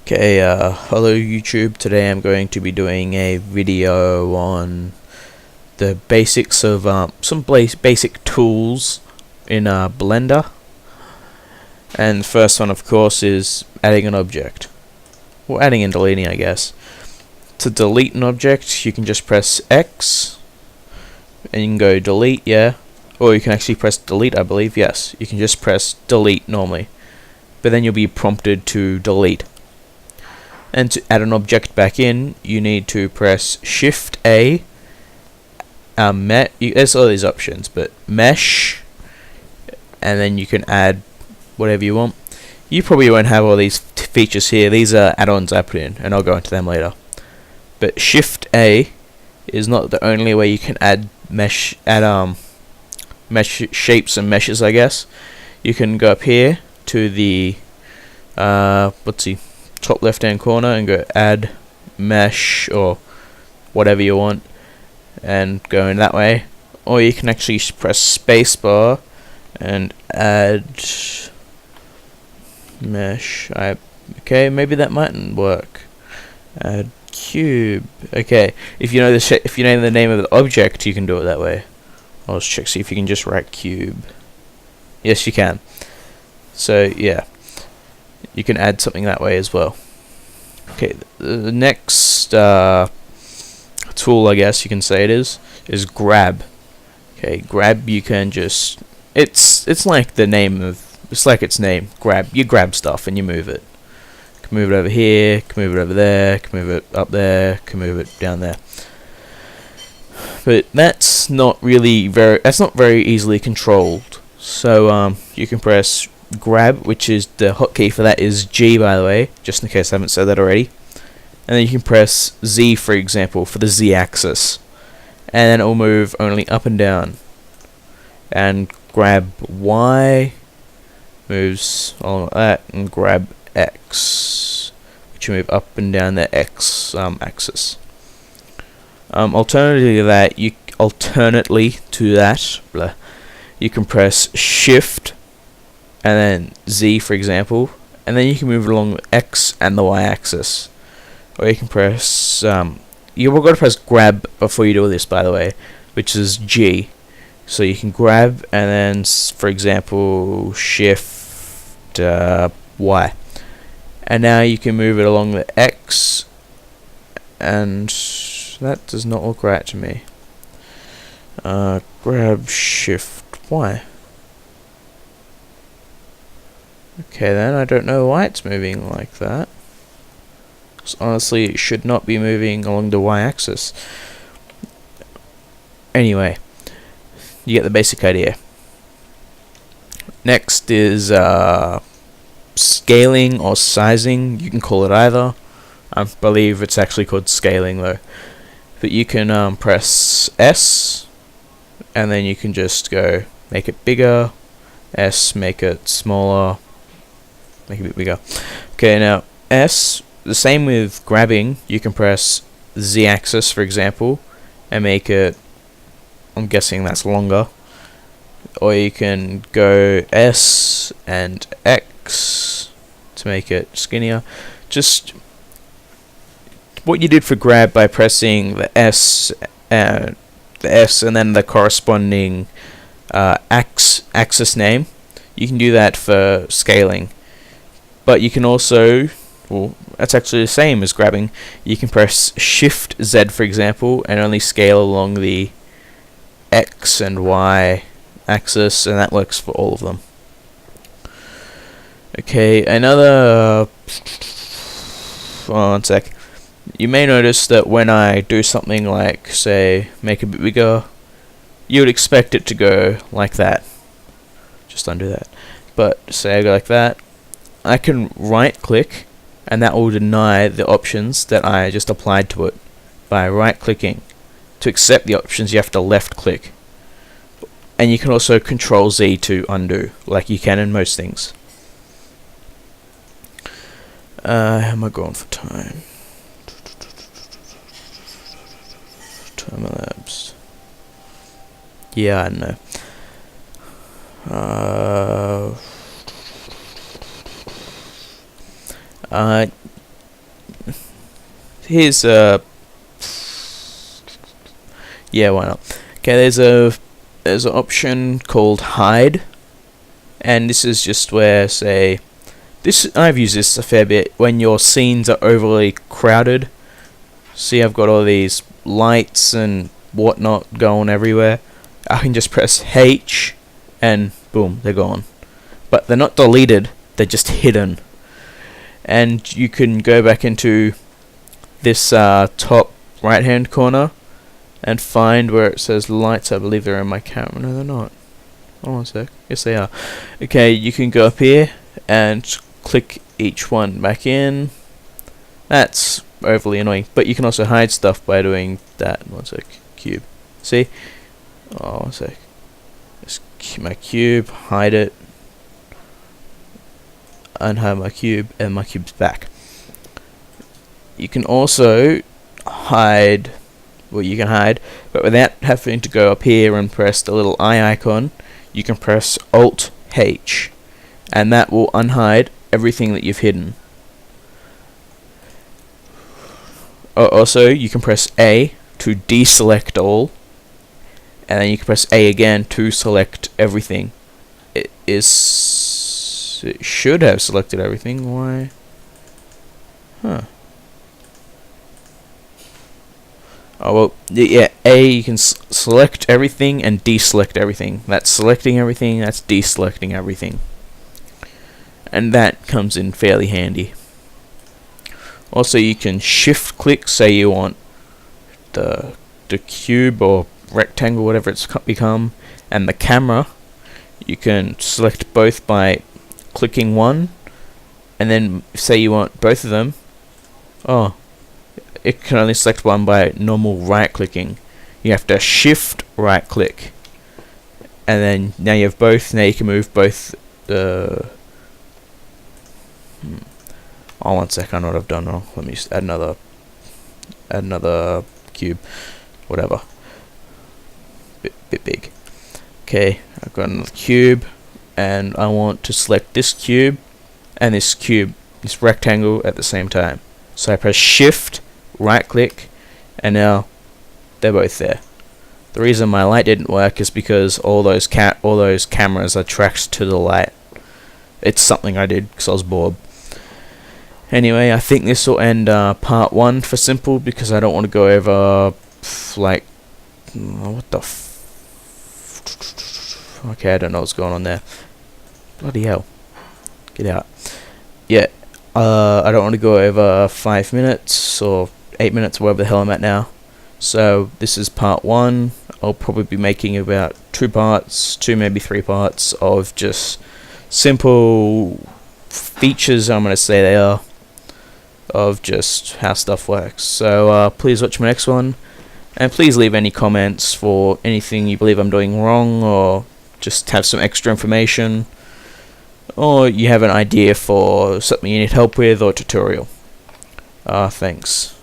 Okay, hello YouTube. Today I'm going to be doing a video on the basics of some basic tools in Blender. And the first one, of course, is adding an object. Well, adding and deleting, I guess. To delete an object, you can just press X, and you can go delete, yeah. Or you can actually press delete, I believe, yes. You can just press delete normally. But then you'll be prompted to delete. And to add an object back in, you need to press Shift A. There's all these options, but mesh, and then you can add whatever you want. You probably won't have all these features here. These are add-ons I put in, and I'll go into them later. But Shift A is not the only way you can add mesh shapes and meshes, I guess. You can go up here to the top left hand corner and go add mesh or whatever you want and go in that way, or you can actually press spacebar and add mesh. Okay, maybe that mightn't work. Add cube. Okay, if you know the name of the object, you can do it that way. I'll just check, see if you can just write cube. Yes, you can. So yeah, you can add something that way as well. Okay, the next tool, I guess you can say is grab. Okay, grab, you can just it's like the name of its name. Grab, you grab stuff and you move it. You can move it over here, can move it over there, can move it up there, can move it down there. But that's not very easily controlled. So you can press grab, which is the hotkey for that is G, by the way, just in case I haven't said that already. And then you can press Z, for example, for the Z axis, and then it will move only up and down. And grab Y moves along like that, and grab X, which will move up and down the X axis. Alternately to that, you can press Shift and then Z, for example, and then you can move along the X and the Y axis. Or you can press you've got to press grab before you do this, by the way, which is G. So you can grab and then, for example, Shift Y, and now you can move it along the X, and that does not look right to me. Grab Shift Y. Okay, then I don't know why it's moving like that. Honestly, it should not be moving along the y-axis. Anyway, you get the basic idea. Next is scaling or sizing. You can call it either. I believe it's actually called scaling though. But you can press S, and then you can just go make it bigger. S, make it smaller. Make it a bit bigger. Okay, now S, the same with grabbing. You can press Z axis, for example, and make it, I'm guessing that's longer. Or you can go S and X to make it skinnier. Just what you did for grab by pressing the S and then the corresponding axis name, you can do that for scaling. But you can also, well, that's actually the same as grabbing. You can press Shift Z, for example, and only scale along the X and Y axis, and that works for all of them. Okay, another one sec. You may notice that when I do something like, say, make it a bit bigger, you would expect it to go like that. Just undo that. But say I go like that, I can right click, and that will deny the options that I just applied to it by right clicking. To accept the options, you have to left click. And you can also Control Z to undo, like you can in most things. How am I going for time? Time elapsed. Yeah, I know. here's yeah, why not? Okay, there's an option called hide, and this is just where, say, I've used this a fair bit when your scenes are overly crowded. See, I've got all these lights and whatnot going everywhere. I can just press H and boom, they're gone. But they're not deleted, they're just hidden. And you can go back into this top right hand corner and find where it says lights. I believe they're in my camera. No, they're not. Hold on a sec. Yes, they are. Okay, you can go up here and click each one back in. That's overly annoying, but you can also hide stuff by doing that. One sec. Cube. See? Oh, one sec. Just my cube, hide it, unhide my cube, and my cube's back. You can also hide, well, you can hide, but without having to go up here and press the little eye icon, you can press Alt H, and that will unhide everything that you've hidden. Also, you can press A to deselect all, and then you can press A again to select everything. It should have selected everything. Why? Huh. Oh, well, yeah, A, you can select everything and deselect everything. That's selecting everything, that's deselecting everything. And that comes in fairly handy. Also, you can shift click, say you want the cube or rectangle, whatever it's become, and the camera. You can select both by clicking one, and then say you want both of them. Oh, it can only select one by normal right clicking. You have to shift right click, and then now you have both. Now you can move both the oh, one sec, I know what I've done wrong. Let me just add another cube, whatever. Bit big. Okay, I've got another cube, and I want to select this cube and this cube, this rectangle at the same time. So I press Shift, right click, and now they're both there. The reason my light didn't work is because all those cameras are tracked to the light. It's something I did because I was bored. Anyway, I think this will end part 1 for Simple, because I don't want to go over like what the okay, I don't know what's going on there. Bloody hell. Get out. Yeah, I don't want to go over 5 minutes or 8 minutes, wherever the hell I'm at now. So this is part 1. I'll probably be making about 2 parts, 2 maybe 3 parts of just simple features, I'm going to say they are, of just how stuff works. So please watch my next one, and please leave any comments for anything you believe I'm doing wrong, or just have some extra information, or you have an idea for something you need help with, or tutorial. Thanks.